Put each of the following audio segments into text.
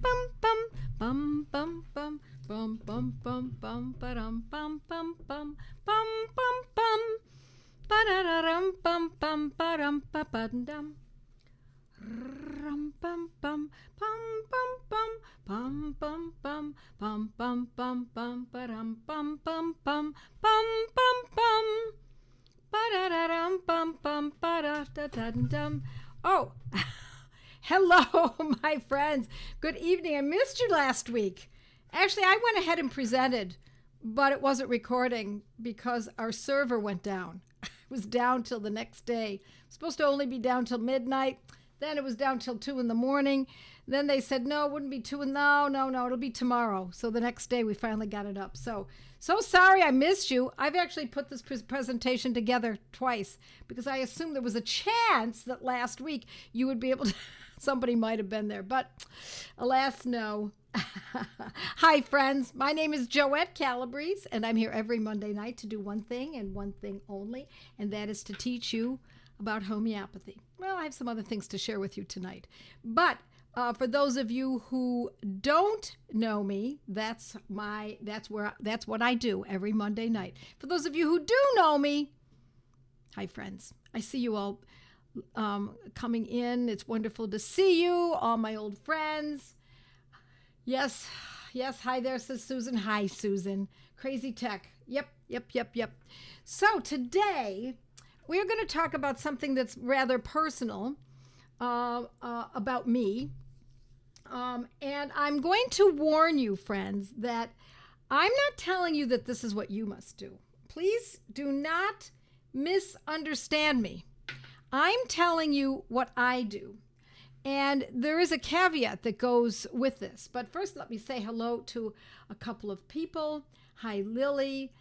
bum bum bum bum bum bum bum bum bum ba-dum bum bum bum bum bum bum ba-da-da-dum bum bum ba-dum ba-ba-dum. Rum bum bum bum bum bum bum bum bum bum bum bum bum ba-dum bum bum bum bum bum bum ba-da-da-dum bum bum ba-da-da-dum. Oh, hello, my friends. Good evening. I missed you last week. Actually, I went ahead and presented, but it wasn't recording because our server went down. It was down till the next day. It was supposed to only be down till midnight. Then it was down till 2 in the morning. Then they said, no, it wouldn't be 2. No, it'll be tomorrow. So the next day we finally got it up. So sorry I missed you. I've actually put this presentation together twice because I assumed there was a chance that last week you would be able to, somebody might have been there, but alas, no. Hi, friends. My name is Joette Calabrese, and I'm here every Monday night to do one thing and one thing only, and that is to teach you about homeopathy. Well, I have some other things to share with you tonight. But for those of you who don't know me, that's what I do every Monday night. For those of you who do know me, hi, friends. I see you all coming in. It's wonderful to see you, all my old friends. Yes. Hi there, says Susan. Hi, Susan. Crazy Tech. Yep. So today we're going to talk about something that's rather personal about me. And I'm going to warn you, friends, that I'm not telling you that this is what you must do. Please do not misunderstand me. I'm telling you what I do. And there is a caveat that goes with this. But first, let me say hello to a couple of people. Hi, Lily.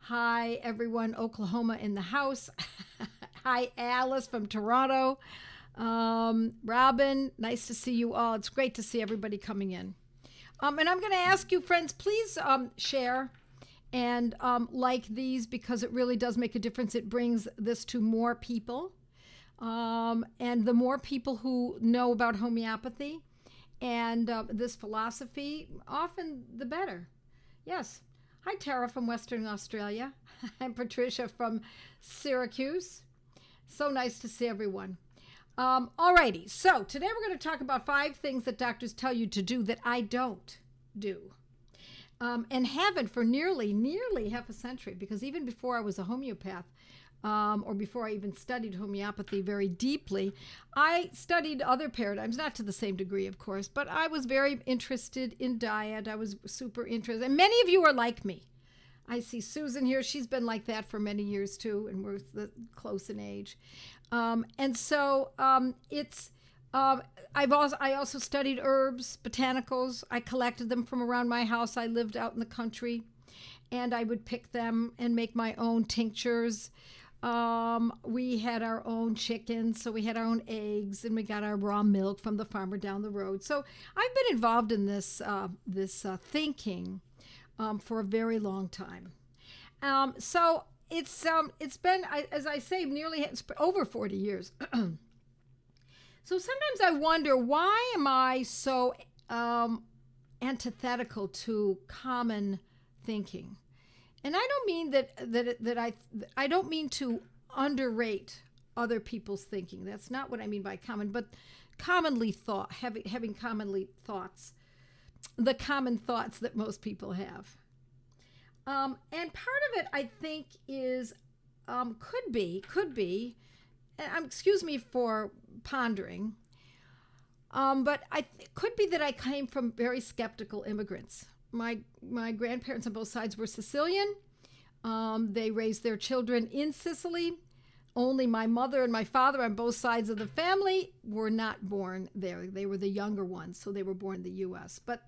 Hi, everyone, Oklahoma in the house. Hi, Alice from Toronto. Robin, nice to see you all. It's great to see everybody coming in. And I'm going to ask you, friends, please share and like these because it really does make a difference. It brings this to more people. And the more people who know about homeopathy and this philosophy, often the better. Yes. Hi, Tara from Western Australia. I'm Patricia from Syracuse. So nice to see everyone. Alrighty, so today we're going to talk about 5 things that doctors tell you to do that I don't do. And haven't for nearly half a century, because even before I was a homeopath, or before I even studied homeopathy very deeply, I studied other paradigms, not to the same degree, of course, but I was very interested in diet. I was super interested. And many of you are like me. I see Susan here. She's been like that for many years, too, and we're close in age. And so I also studied herbs, botanicals. I collected them from around my house. I lived out in the country, and I would pick them and make my own tinctures. We had our own chickens, so we had our own eggs, and we got our raw milk from the farmer down the road. So I've been involved in this thinking for a very long time. So it's been, as I say, it's over 40 years. So sometimes I wonder, why am I so antithetical to common thinking? And I don't mean I don't mean to underrate other people's thinking. That's not what I mean by common, but commonly thought, having commonly thoughts, the common thoughts that most people have. And part of it, I think, is could be, excuse me for pondering, but could be that I came from very skeptical immigrants. My grandparents on both sides were Sicilian. They raised their children in Sicily. Only my mother and my father on both sides of the family were not born there. They were the younger ones, so they were born in the U.S. But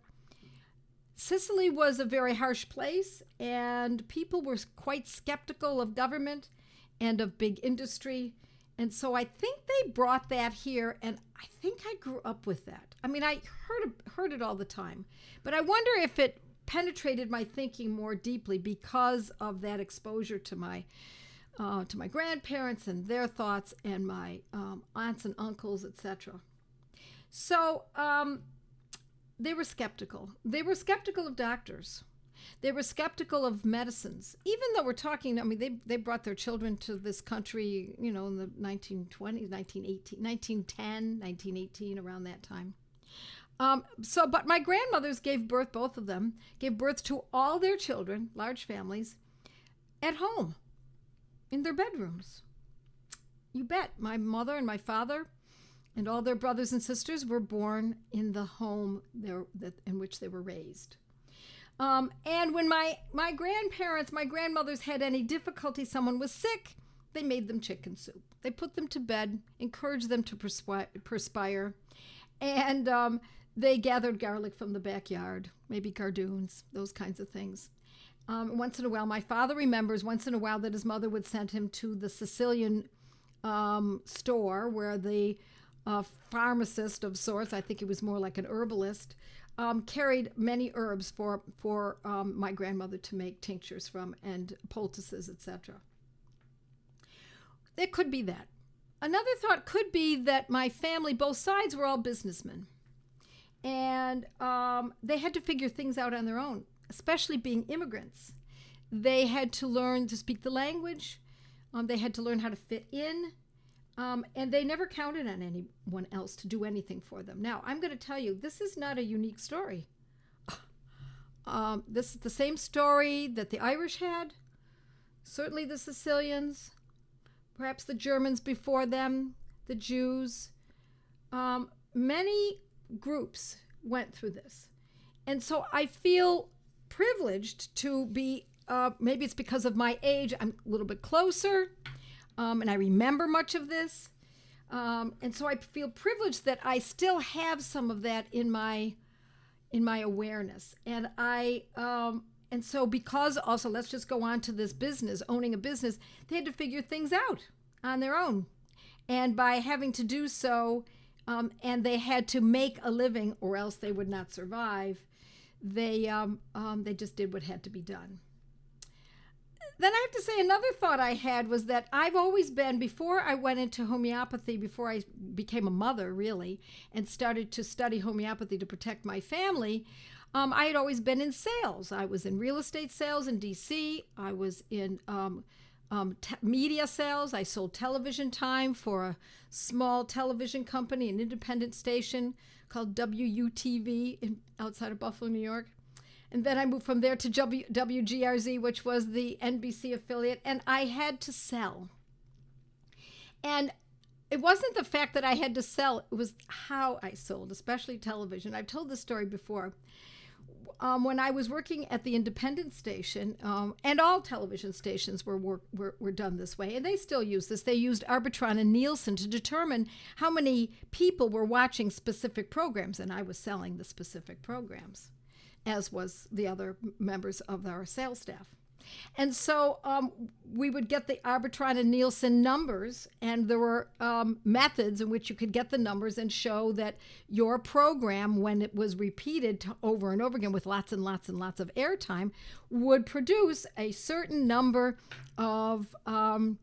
Sicily was a very harsh place, and people were quite skeptical of government and of big industry. And so I think they brought that here, and I think I grew up with that. I mean, I heard it all the time, but I wonder if it penetrated my thinking more deeply because of that exposure to my grandparents and their thoughts, and my aunts and uncles, etc. So they were skeptical. They were skeptical of doctors. They were skeptical of medicines, even though we're talking, I mean, they brought their children to this country, in the 1920s, 1918, 1910, 1918, around that time. But my grandmothers gave birth, both of them, gave birth to all their children, large families, at home, in their bedrooms. You bet. My mother and my father and all their brothers and sisters were born in the home in which they were raised. And when my grandmothers had any difficulty, someone was sick, they made them chicken soup. They put them to bed, encouraged them to perspire, and they gathered garlic from the backyard, maybe cardoons, those kinds of things. Once in a while, my father remembers once in a while that his mother would send him to the Sicilian store where the pharmacist of sorts, I think it was more like an herbalist, carried many herbs for my grandmother to make tinctures from, and poultices, etc. It could be that. Another thought could be that my family, both sides, were all businessmen. And they had to figure things out on their own, especially being immigrants. They had to learn to speak the language. They had to learn how to fit in. And they never counted on anyone else to do anything for them. Now, I'm going to tell you, this is not a unique story. This is the same story that the Irish had, certainly the Sicilians, perhaps the Germans before them, the Jews. Many groups went through this. And so I feel privileged to be, maybe it's because of my age, I'm a little bit closer. And I remember much of this. And so I feel privileged that I still have some of that in my awareness. And and so because also, let's just go on to this business, owning a business, they had to figure things out on their own. And by having to do so, and they had to make a living or else they would not survive, they just did what had to be done. Then I have to say another thought I had was that I've always been, before I went into homeopathy, before I became a mother really, and started to study homeopathy to protect my family, I had always been in sales. I was in real estate sales in DC. I was in media sales. I sold television time for a small television company, an independent station called WUTV outside of Buffalo, New York. And then I moved from there to WGRZ, which was the NBC affiliate, and I had to sell. And it wasn't the fact that I had to sell, it was how I sold, especially television. I've told this story before. When I was working at the independent station, and all television stations were done this way, and they still use this. They used Arbitron and Nielsen to determine how many people were watching specific programs, and I was selling the specific programs, as was the other members of our sales staff. And so we would get the Arbitron and Nielsen numbers, and there were methods in which you could get the numbers and show that your program, when it was repeated over and over again with lots and lots and lots of airtime, would produce a certain number of an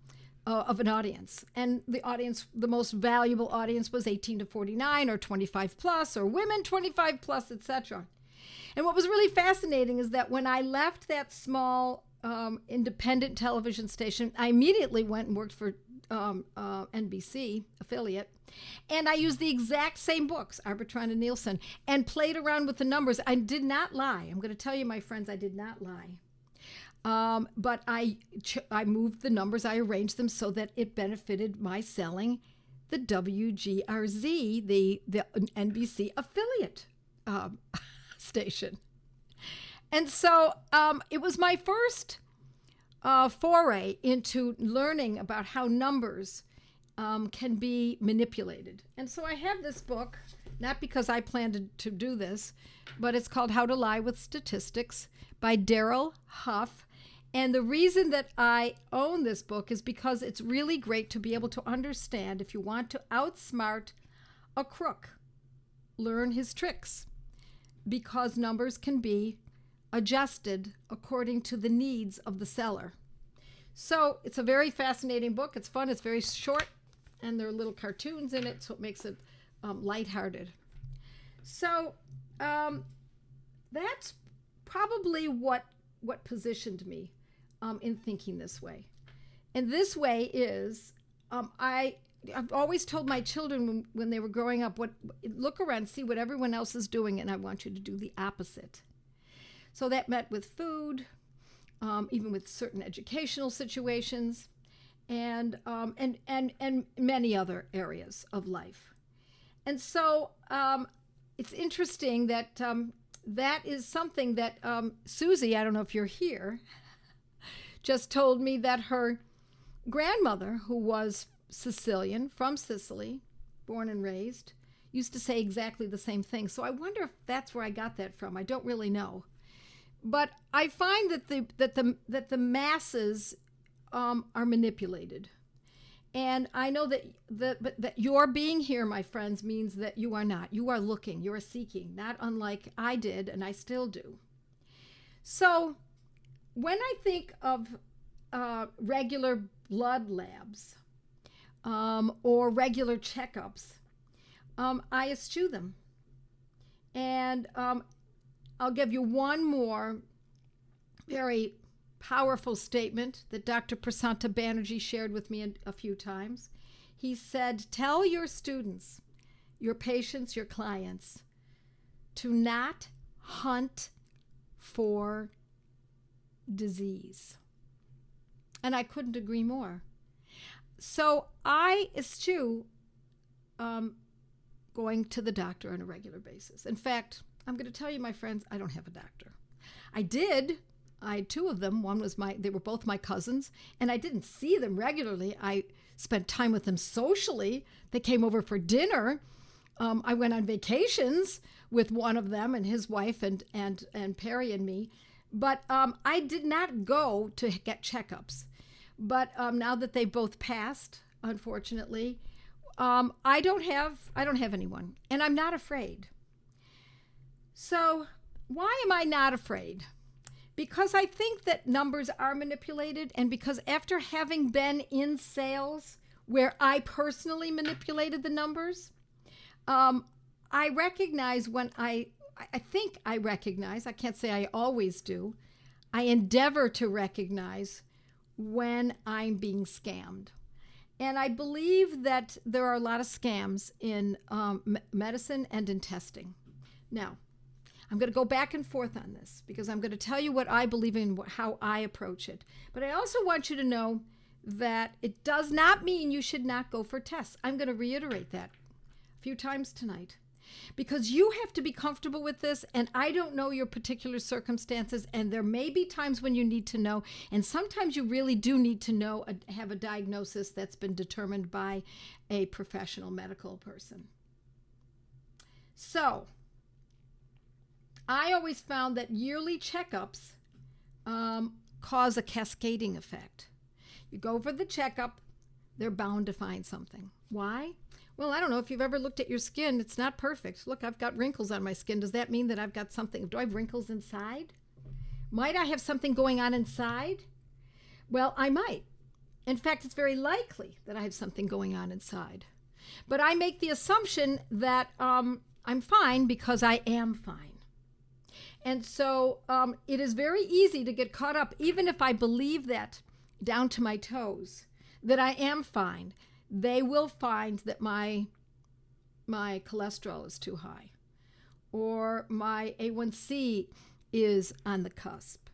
audience. And the most valuable audience was 18 to 49 or 25 plus, or women 25 plus, etc. And what was really fascinating is that when I left that small independent television station, I immediately went and worked for NBC affiliate, and I used the exact same books, Arbitron and Nielsen, and played around with the numbers. I did not lie. I'm going to tell you, my friends, I did not lie. But I moved the numbers, I arranged them so that it benefited my selling the WGRZ, the NBC affiliate station. And so it was my first foray into learning about how numbers can be manipulated. And so I have this book, not because I planned to do this, but it's called How to Lie with Statistics by Daryl Huff. And the reason that I own this book is because it's really great to be able to understand, if you want to outsmart a crook, learn his tricks, because numbers can be adjusted according to the needs of the seller. So it's a very fascinating book. It's fun. It's very short, and there are little cartoons in it, so it makes it lighthearted. So that's probably what positioned me in thinking this way. And this way is, I've always told my children when they were growing up, look around, see what everyone else is doing, and I want you to do the opposite. So that meant with food, even with certain educational situations, and many other areas of life. And so it's interesting that that is something that Susie, I don't know if you're here, just told me that her grandmother, who was Sicilian, from Sicily, born and raised, used to say exactly the same thing. So I wonder if that's where I got that from. I don't really know. But I find that the masses are manipulated. And I know that your being here, my friends, means that you are not. You are looking, you are seeking, not unlike I did and I still do. So when I think of regular blood labs or regular checkups, I eschew them. And I'll give you one more very powerful statement that Dr. Prasanta Banerjee shared with me a few times. He said, tell your students, your patients, your clients, to not hunt for disease. And I couldn't agree more. So I eschew going to the doctor on a regular basis. In fact, I'm going to tell you, my friends, I don't have a doctor. I had two of them. They were both my cousins, and I didn't see them regularly. I spent time with them socially. They came over for dinner. I went on vacations with one of them and his wife and Perry and me. But I did not go to get checkups. But now that they both passed, unfortunately, I don't have anyone, and I'm not afraid. So why am I not afraid? Because I think that numbers are manipulated, and because after having been in sales where I personally manipulated the numbers, I recognize when I think I recognize, I can't say I always do, I endeavor to recognize when I'm being scammed. And I believe that there are a lot of scams in medicine and in testing. Now, I'm going to go back and forth on this because I'm going to tell you what I believe in, how I approach it. But I also want you to know that it does not mean you should not go for tests. I'm going to reiterate that a few times tonight because you have to be comfortable with this, and I don't know your particular circumstances, and there may be times when you need to know, and sometimes you really do need to know, have a diagnosis that's been determined by a professional medical person. So I always found that yearly checkups cause a cascading effect. You go for the checkup, they're bound to find something. Why? Well, I don't know if you've ever looked at your skin. It's not perfect. Look, I've got wrinkles on my skin. Does that mean that I've got something? Do I have wrinkles inside? Might I have something going on inside? Well, I might. In fact, it's very likely that I have something going on inside. But I make the assumption that I'm fine because I am fine. And so it is very easy to get caught up, even if I believe that down to my toes, that I am fine. They will find that my cholesterol is too high, or my A1C is on the cusp,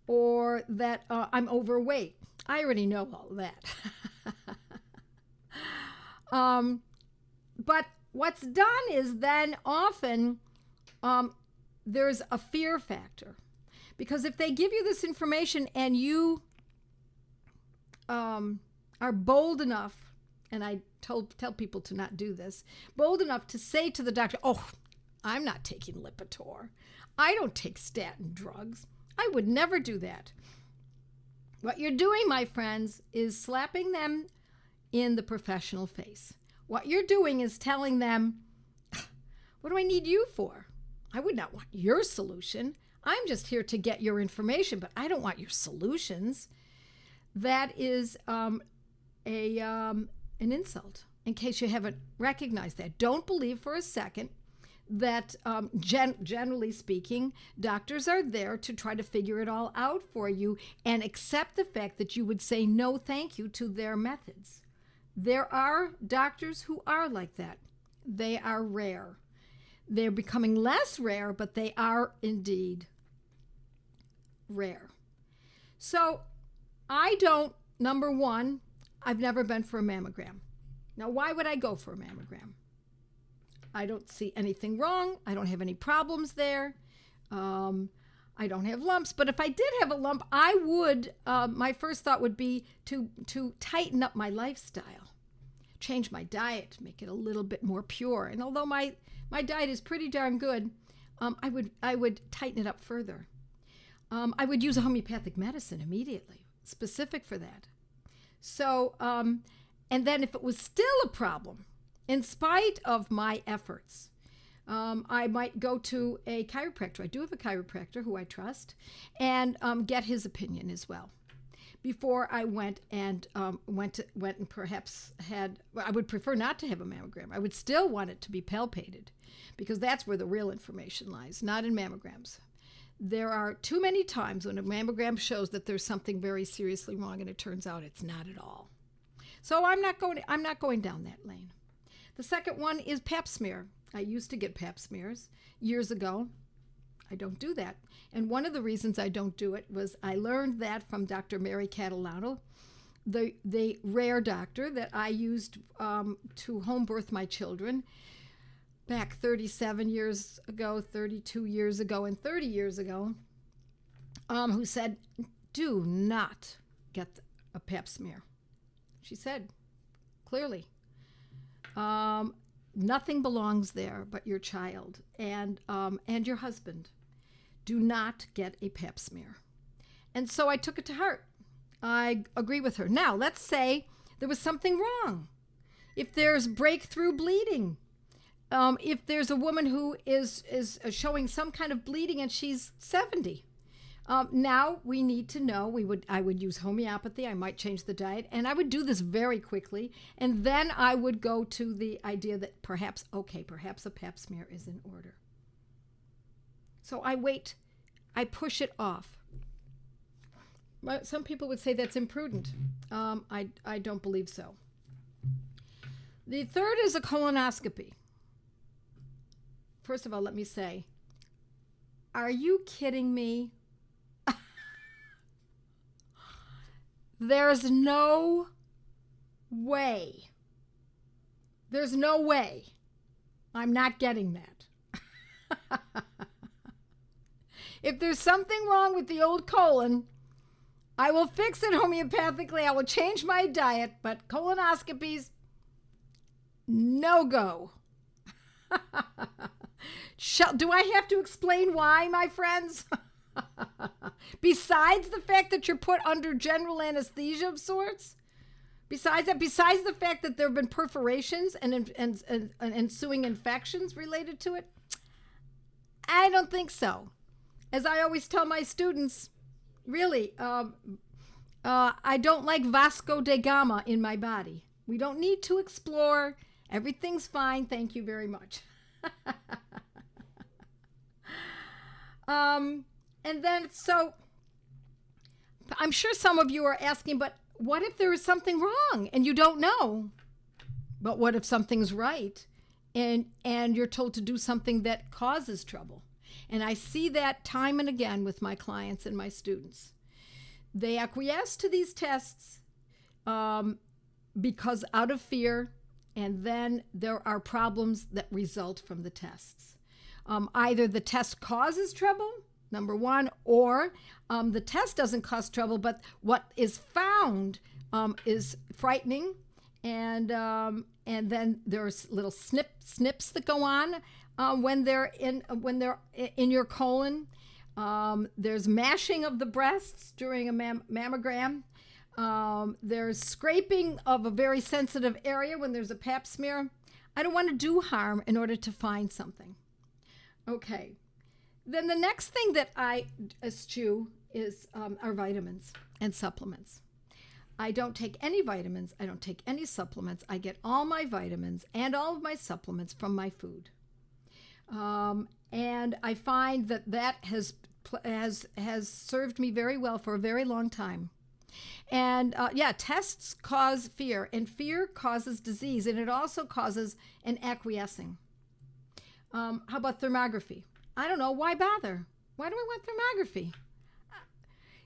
or that I'm overweight. I already know all that. But what's done is then often there's a fear factor, because if they give you this information and you are bold enough, and I tell people to not do this, bold enough to say to the doctor, oh, I'm not taking Lipitor. I don't take statin drugs. I would never do that. What you're doing, my friends, is slapping them in the professional face. What you're doing is telling them, what do I need you for? I would not want your solution. I'm just here to get your information, but I don't want your solutions. That is an insult, in case you haven't recognized that. Don't believe for a second that generally speaking, doctors are there to try to figure it all out for you and accept the fact that you would say no thank you to their methods. There are doctors who are like that. They are rare. They're becoming less rare, but they are indeed rare. So number one, I've never been for a mammogram. Now, why would I go for a mammogram? I don't see anything wrong. I don't have any problems there. I don't have lumps. But if I did have a lump, I would, my first thought would be to tighten up my lifestyle, change my diet, make it a little bit more pure. And although my diet is pretty darn good, I would tighten it up further. I would use a homeopathic medicine immediately, specific for that. So, and then if it was still a problem, in spite of my efforts, I might go to a chiropractor. I do have a chiropractor who I trust, and get his opinion as well. Before I went and perhaps had, I would prefer not to have a mammogram. I would still want it to be palpated, because that's where the real information lies, not in mammograms. There are too many times when a mammogram shows that there's something very seriously wrong, and it turns out it's not at all. So I'm not going down that lane. The second one is pap smear. I used to get pap smears years ago. I don't do that. And one of the reasons I don't do it was I learned that from Dr. Mary Catalano, the rare doctor that I used to home birth my children back 37 years ago, 32 years ago, and 30 years ago, who said, do not get a pap smear. She said, clearly, nothing belongs there but your child and your husband. Do not get a pap smear. And so I took it to heart. I agree with her. Now, let's say there was something wrong. If there's breakthrough bleeding, if there's a woman who is showing some kind of bleeding and she's 70, now we need to know. I would use homeopathy. I might change the diet, and I would do this very quickly. And then I would go to the idea that perhaps a pap smear is in order. So I wait. I push it off. Some people would say that's imprudent. I don't believe so. The third is a colonoscopy. First of all, let me say, are you kidding me? There's no way. There's no way I'm not getting that. If there's something wrong with the old colon, I will fix it homeopathically. I will change my diet, but colonoscopies, no go. Do I have to explain why, my friends? Besides the fact that you're put under general anesthesia of sorts, besides the fact that there have been perforations and ensuing infections related to it, I don't think so. As I always tell my students, really, I don't like Vasco da Gama in my body. We don't need to explore. Everything's fine. Thank you very much. And then, so I'm sure some of you are asking, but what if there is something wrong and you don't know? But what if something's right and you're told to do something that causes trouble? And I see that time and again with my clients and my students. They acquiesce to these tests because out of fear, and then there are problems that result from the tests. Either the test causes trouble, number one, or the test doesn't cause trouble, but what is found is frightening, and then there's little snips that go on when they're in your colon. There's mashing of the breasts during a mammogram. There's scraping of a very sensitive area when there's a pap smear. I don't want to do harm in order to find something. Okay. Then the next thing that I eschew is are vitamins and supplements. I don't take any vitamins. I don't take any supplements. I get all my vitamins and all of my supplements from my food. And I find that has served me very well for a very long time. And tests cause fear, and fear causes disease, and it also causes an acquiescing. How about thermography? I don't know. Why bother? Why do I want thermography?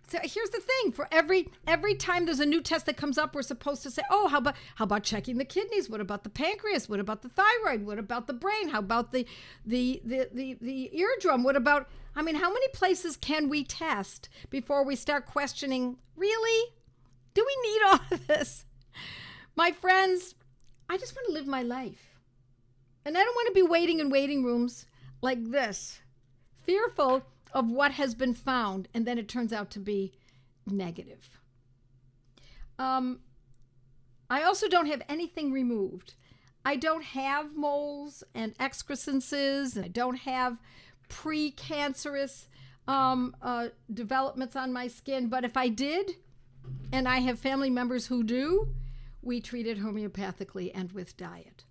So here's the thing: for every time there's a new test that comes up, we're supposed to say, "Oh, how about checking the kidneys? What about the pancreas? What about the thyroid? What about the brain? How about the eardrum? What about?" I mean, how many places can we test before we start questioning? Really? Do we need all of this? My friends, I just want to live my life, and I don't want to be waiting in waiting rooms like this, fearful of what has been found, and then it turns out to be negative. I also don't have anything removed. I don't have moles and excrescences, and I don't have precancerous developments on my skin. But if I did, and I have family members who do, we treat it homeopathically and with diet.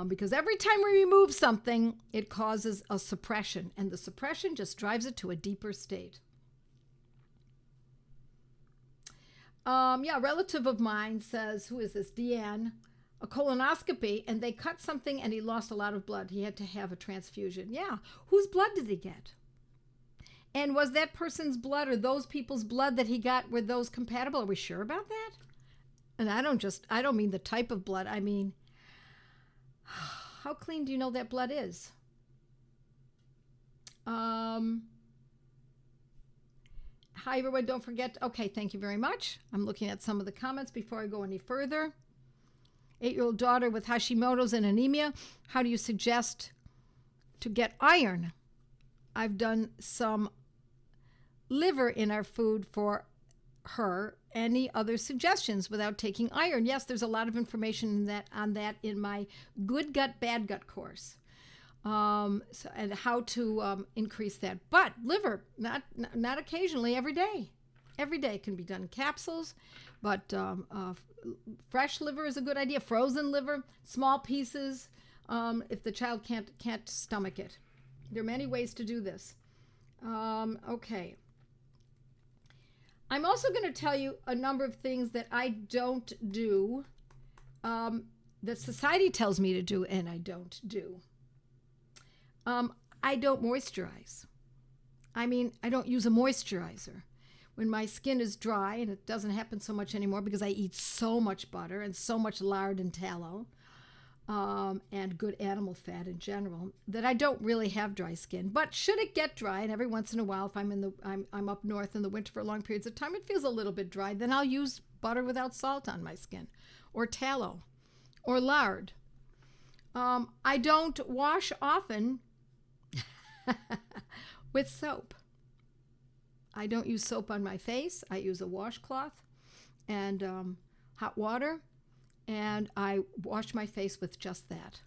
Because every time we remove something, it causes a suppression, and the suppression just drives it to a deeper state. A relative of mine says, who is this, Deanne, a colonoscopy, and they cut something and he lost a lot of blood. He had to have a transfusion. Yeah, whose blood did he get? And was that person's blood or those people's blood that he got, were those compatible? Are we sure about that? And I don't mean the type of blood, I mean, how clean do you know that blood is? Hi, everyone. Don't forget. Okay, thank you very much. I'm looking at some of the comments before I go any further. 8-year-old daughter with Hashimoto's and anemia. How do you suggest to get iron? I've done some liver in our food for her. Any other suggestions without taking iron? Yes, there's a lot of information on that in my Good Gut, Bad Gut course, and how to increase that. But liver, not occasionally, every day. Every day can be done in capsules, but fresh liver is a good idea. Frozen liver, small pieces, if the child can't stomach it. There are many ways to do this. Okay. I'm also going to tell you a number of things that I don't do, that society tells me to do, and I don't do. I don't moisturize. I mean, I don't use a moisturizer. When my skin is dry, and it doesn't happen so much anymore because I eat so much butter and so much lard and tallow, and good animal fat in general, that I don't really have dry skin. But should it get dry, and every once in a while, if I'm up north in the winter for long periods of time, it feels a little bit dry, then I'll use butter without salt on my skin, or tallow, or lard. I don't wash often with soap. I don't use soap on my face. I use a washcloth and hot water, and I wash my face with just that.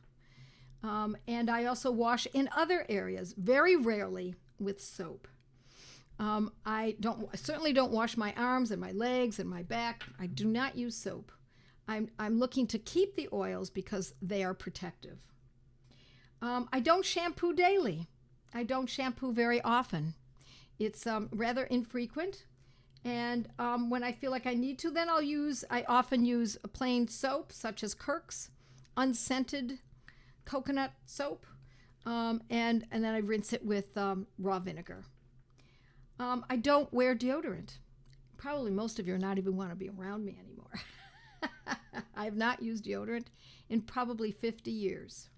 And I also wash in other areas, very rarely with soap. I certainly don't wash my arms and my legs and my back. I do not use soap. I'm looking to keep the oils because they are protective. I don't shampoo daily. I don't shampoo very often. It's rather infrequent. And when I feel like I need to, then I often use a plain soap, such as Kirk's, unscented coconut soap, and then I rinse it with raw vinegar. I don't wear deodorant. Probably most of you are not even want to be around me anymore. I have not used deodorant in probably 50 years.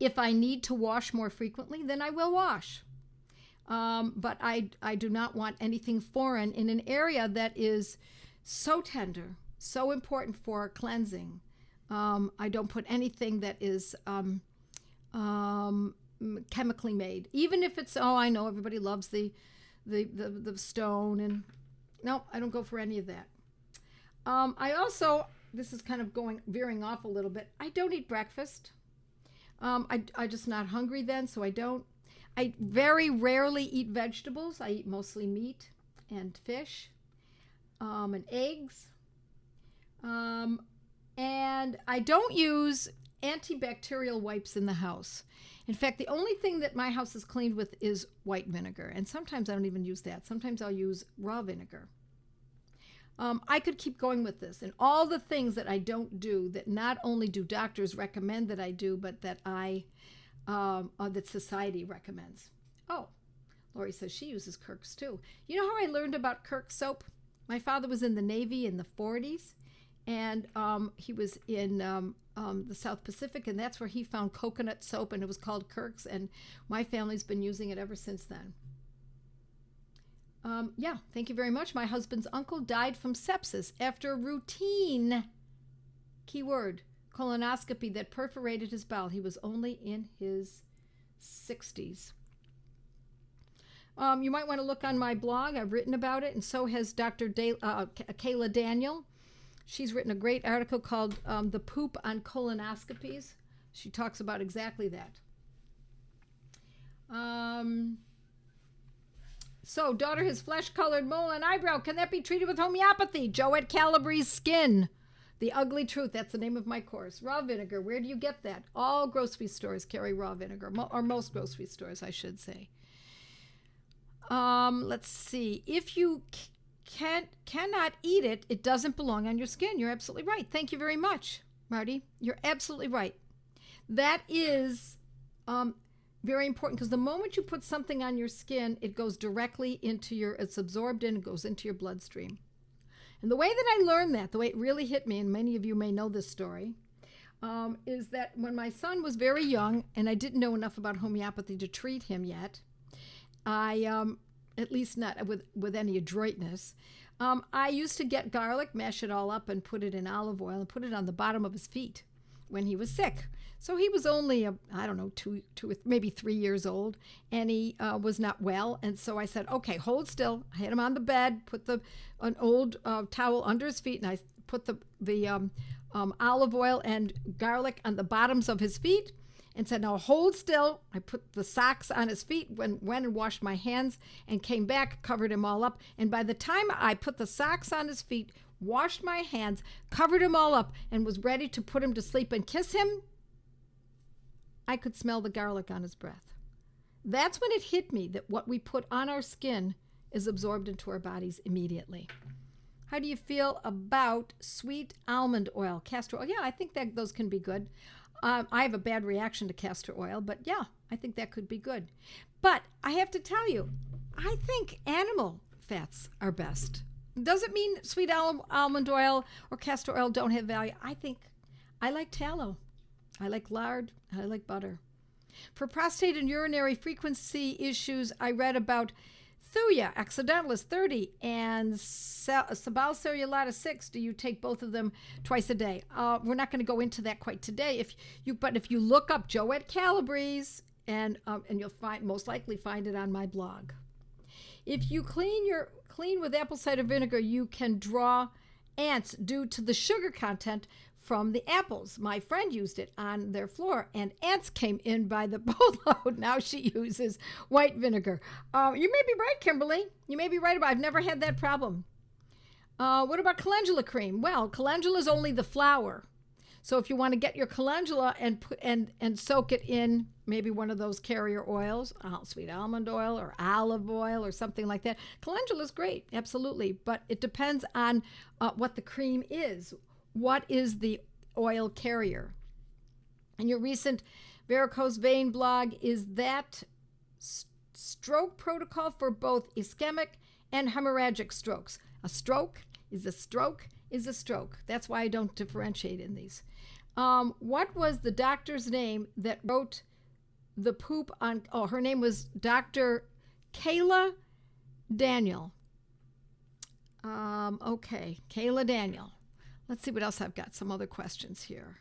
If I need to wash more frequently, then I will wash. But I do not want anything foreign in an area that is so tender, so important for cleansing. I don't put anything that is chemically made, even if it's, I know everybody loves the stone, and no, I don't go for any of that. I also, this is kind of veering off a little bit, I don't eat breakfast. I'm just not hungry then, so I don't. I very rarely eat vegetables. I eat mostly meat and fish, and eggs. And I don't use antibacterial wipes in the house. In fact, the only thing that my house is cleaned with is white vinegar. And sometimes I don't even use that. Sometimes I'll use raw vinegar. I could keep going with this. And all the things that I don't do that not only do doctors recommend that I do, but that that society recommends. Oh, Lori says she uses Kirk's too. You know how I learned about Kirk soap? My father was in the Navy in the 40s, and he was in the South Pacific, and that's where he found coconut soap, and it was called Kirk's, and my family's been using it ever since then. Yeah, thank you very much. My husband's uncle died from sepsis after routine, keyword, colonoscopy that perforated his bowel. He was only in his 60s. You might want to look on my blog. I've written about it, and so has Dr. Kayla Daniel. She's written a great article called The Poop on Colonoscopies. She talks about exactly that. So, daughter has flesh-colored mole and eyebrow. Can that be treated with homeopathy? Joette Calabrese Skin. The Ugly Truth. That's the name of my course. Raw vinegar. Where do you get that? All grocery stores carry raw vinegar, or most grocery stores, I should say. Let's see. If you cannot eat it, it doesn't belong on your skin. You're absolutely right. Thank you very much, Marty. You're absolutely right. That is very important, because the moment you put something on your skin, it goes directly into it's absorbed in, it goes into your bloodstream. And the way that I learned that, the way it really hit me, and many of you may know this story, is that when my son was very young, and I didn't know enough about homeopathy to treat him yet, I, at least not with any adroitness, I used to get garlic, mash it all up, and put it in olive oil, and put it on the bottom of his feet when he was sick. So he was only, I don't know, two, maybe 3 years old, and he was not well. And so I said, okay, hold still. I had him on the bed, put an old towel under his feet, and I put the olive oil and garlic on the bottoms of his feet, and said, now hold still. I put the socks on his feet, went and washed my hands, and came back, covered him all up. And by the time I put the socks on his feet, washed my hands, covered him all up, and was ready to put him to sleep and kiss him, I could smell the garlic on his breath. That's when it hit me that what we put on our skin is absorbed into our bodies immediately. How do you feel about sweet almond oil, castor oil? Yeah, I think that those can be good. I have a bad reaction to castor oil, but yeah, I think that could be good. But I have to tell you, I think animal fats are best. Doesn't mean sweet almond oil or castor oil don't have value. I like tallow. I like lard. I like butter. For prostate and urinary frequency issues, I read about Thuya Accidentalis 30 and Sabal Cellulata 6. Do you take both of them twice a day? We're not going to go into that quite today. But if you look up Joette Calabrese, and you'll most likely find it on my blog. If you clean with apple cider vinegar, you can draw ants due to the sugar content from the apples. My friend used it on their floor, and ants came in by the boatload. Now she uses white vinegar. You may be right, Kimberly. You may be right about it. I've never had that problem. What about calendula cream? Well, calendula is only the flour. So if you want to get your calendula and soak it in maybe one of those carrier oils, sweet almond oil or olive oil or something like that, calendula is great, absolutely. But it depends on what the cream is. What is the oil carrier? And your recent varicose vein blog, is that stroke protocol for both ischemic and hemorrhagic strokes. A stroke is a stroke is a stroke. That's why I don't differentiate in these. What was the doctor's name that wrote the poop on? Oh, her name was Dr. Kayla Daniel. Okay, Kayla Daniel. Let's see what else I've got. Some other questions here.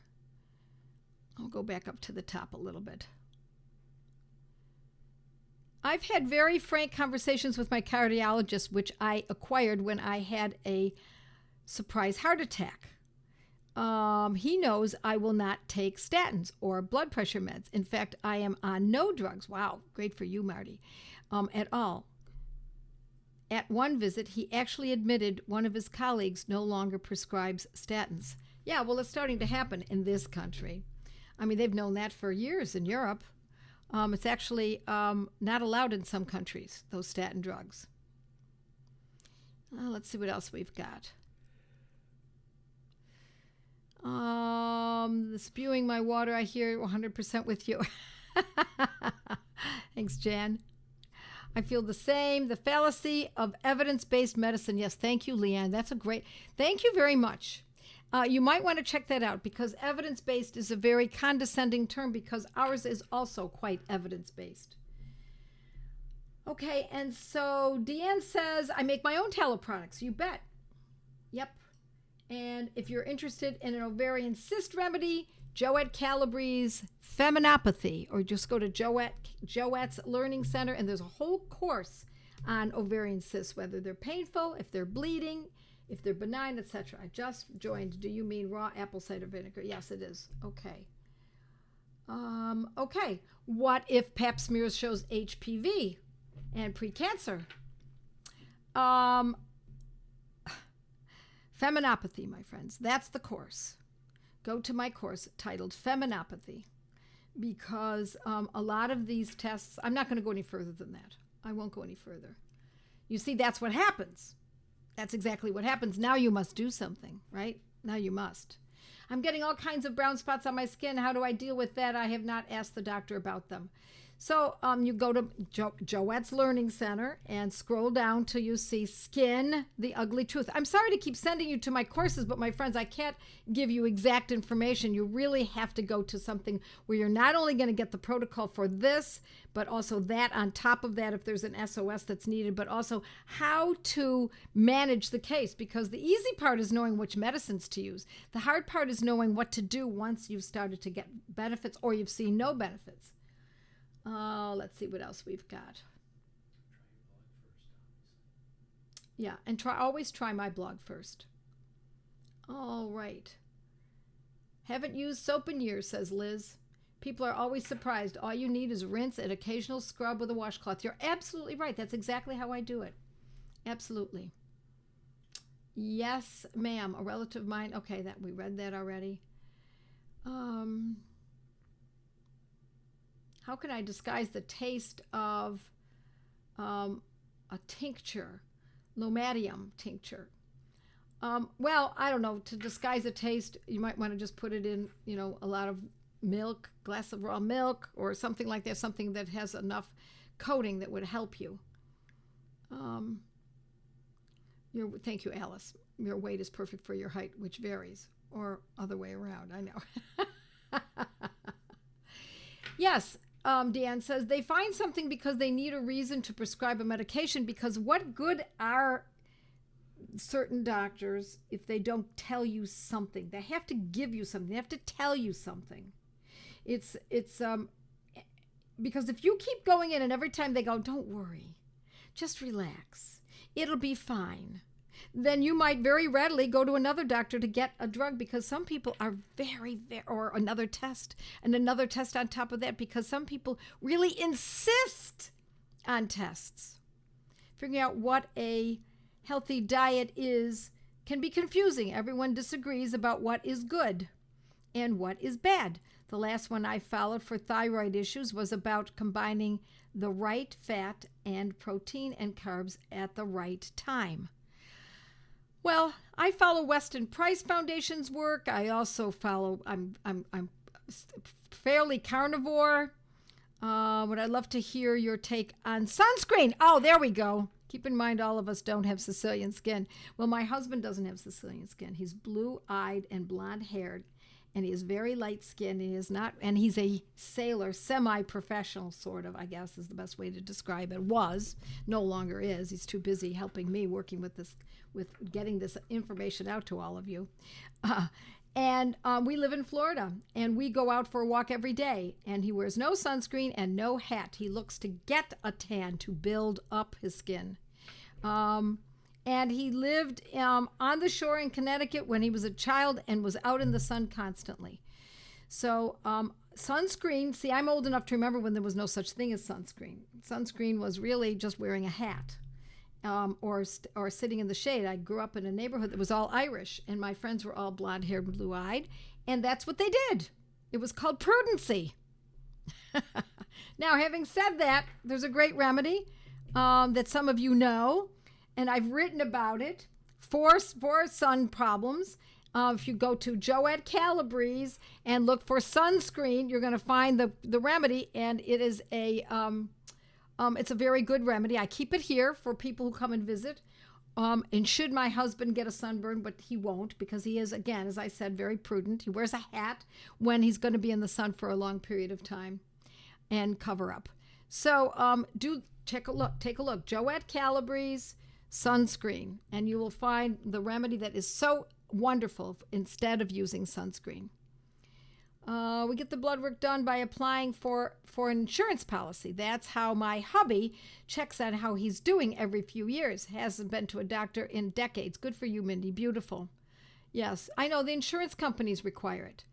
I'll go back up to the top a little bit. I've had very frank conversations with my cardiologist, which I acquired when I had a surprise heart attack. He knows I will not take statins or blood pressure meds. In fact, I am on no drugs. Wow, great for you, Marty, at all. At one visit, he actually admitted one of his colleagues no longer prescribes statins. Yeah, well, it's starting to happen in this country. I mean, they've known that for years in Europe. It's actually not allowed in some countries, those statin drugs. Let's see what else we've got. The spewing my water, I hear 100% with you. Thanks, Jan. I feel the same. The fallacy of evidence-based medicine. Yes, thank you, Leanne. That's a great, thank you very much. You might want to check that out because evidence-based is a very condescending term because ours is also quite evidence-based. Okay, and so Deanne says, I make my own tallow products. You bet. Yep. And if you're interested in an ovarian cyst remedy, Joette Calabrese Feminopathy, or just go to Joette's Learning Center, and there's a whole course on ovarian cysts, whether they're painful, if they're bleeding, if they're benign, etc. I just joined. Do you mean raw apple cider vinegar? Yes, it is. Okay. Okay. What if Pap smears shows HPV and precancer? Feminopathy, my friends. That's the course. Go to my course titled Feminopathy because a lot of these tests, I'm not going to go any further than that. I won't go any further. You see, that's what happens. That's exactly what happens. Now you must do something, right? Now you must. I'm getting all kinds of brown spots on my skin. How do I deal with that? I have not asked the doctor about them. So you go to Joette's Learning Center and scroll down till you see Skin, the Ugly Truth. I'm sorry to keep sending you to my courses, but my friends, I can't give you exact information. You really have to go to something where you're not only going to get the protocol for this, but also that on top of that if there's an SOS that's needed, but also how to manage the case, because the easy part is knowing which medicines to use. The hard part is knowing what to do once you've started to get benefits or you've seen no benefits. Let's see what else we've got. Yeah, and always try my blog first. All right. Haven't used soap in years, says Liz. People are always surprised. All you need is rinse and occasional scrub with a washcloth. You're absolutely right. That's exactly how I do it. Absolutely. Yes, ma'am. A relative of mine. Okay, that we read that already. How can I disguise the taste of a tincture, Lomadium tincture? Well, I don't know. To disguise a taste, you might want to just put it in, a lot of milk, glass of raw milk, or something like that, something that has enough coating that would help you. Thank you, Alice. Your weight is perfect for your height, which varies, or other way around. I know. Yes. Dan says they find something because they need a reason to prescribe a medication, because what good are certain doctors if they don't tell you something? They have to give you something. They have to tell you something. It's because if you keep going in and every time they go, don't worry, just relax, it'll be fine, then you might very readily go to another doctor to get a drug, because some people are or another test and another test on top of that, because some people really insist on tests. Figuring out what a healthy diet is can be confusing. Everyone disagrees about what is good and what is bad. The last one I followed for thyroid issues was about combining the right fat and protein and carbs at the right time. Well, I follow Weston Price Foundation's work. I also follow, I'm fairly carnivore. Would I love to hear your take on sunscreen? Oh, there we go. Keep in mind, all of us don't have Sicilian skin. Well, my husband doesn't have Sicilian skin. He's blue-eyed and blonde-haired, and he is very light-skinned. And he's a sailor, semi-professional, sort of, I guess is the best way to describe it. Was, no longer is. He's too busy helping me, working with this, with getting this information out to all of you. And we live in Florida, and we go out for a walk every day, and he wears no sunscreen and no hat. He looks to get a tan to build up his skin. And he lived on the shore in Connecticut when he was a child and was out in the sun constantly. So sunscreen, see, I'm old enough to remember when there was no such thing as sunscreen. Sunscreen was really just wearing a hat. Or sitting in the shade. I grew up in a neighborhood that was all Irish, and my friends were all blonde-haired and blue-eyed, and that's what they did. It was called prudency. Now, having said that, there's a great remedy that some of you know, and I've written about it for sun problems. If you go to Joette Calabrese and look for sunscreen, you're going to find the remedy, and it is it's a very good remedy. I keep it here for people who come and visit. And should my husband get a sunburn, but he won't, because he is, again, as I said, very prudent. He wears a hat when he's going to be in the sun for a long period of time and cover up. So do take a look. Joette Calabrese sunscreen, and you will find the remedy that is so wonderful instead of using sunscreen. We get the blood work done by applying for an insurance policy. That's how my hubby checks on how he's doing every few years. Hasn't been to a doctor in decades. Good for you, Mindy. Beautiful. Yes, I know the insurance companies require it.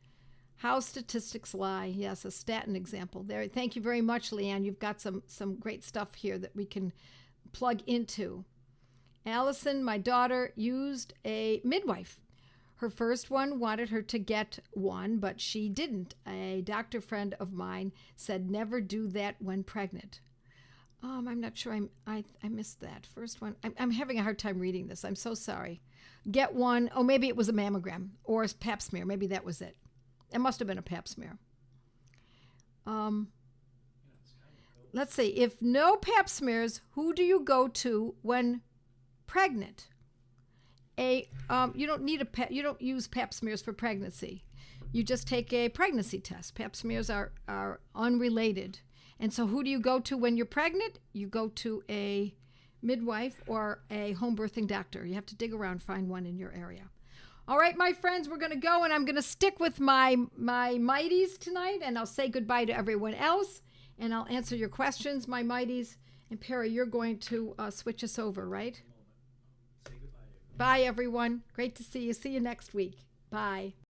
How statistics lie. Yes, a statin example there. Thank you very much, Leanne. You've got some great stuff here that we can plug into. Allison, my daughter, used a midwife. Her first one wanted her to get one, but she didn't. A doctor friend of mine said never do that when pregnant. I'm not sure. I missed that first one. I'm having a hard time reading this. I'm so sorry. Get one. Oh, maybe it was a mammogram or a pap smear. Maybe that was it. It must have been a pap smear. Let's see. If no pap smears, who do you go to when pregnant? You don't need you don't use pap smears for pregnancy. You just take a pregnancy test. Pap smears are unrelated. And so who do you go to when you're pregnant? You go to a midwife or a home birthing doctor. You have to dig around, find one in your area. All right, my friends, we're going to go, and I'm going to stick with my mighties tonight, and I'll say goodbye to everyone else, and I'll answer your questions, my mighties. And Perry, you're going to switch us over, right? Bye, everyone. Great to see you. See you next week. Bye.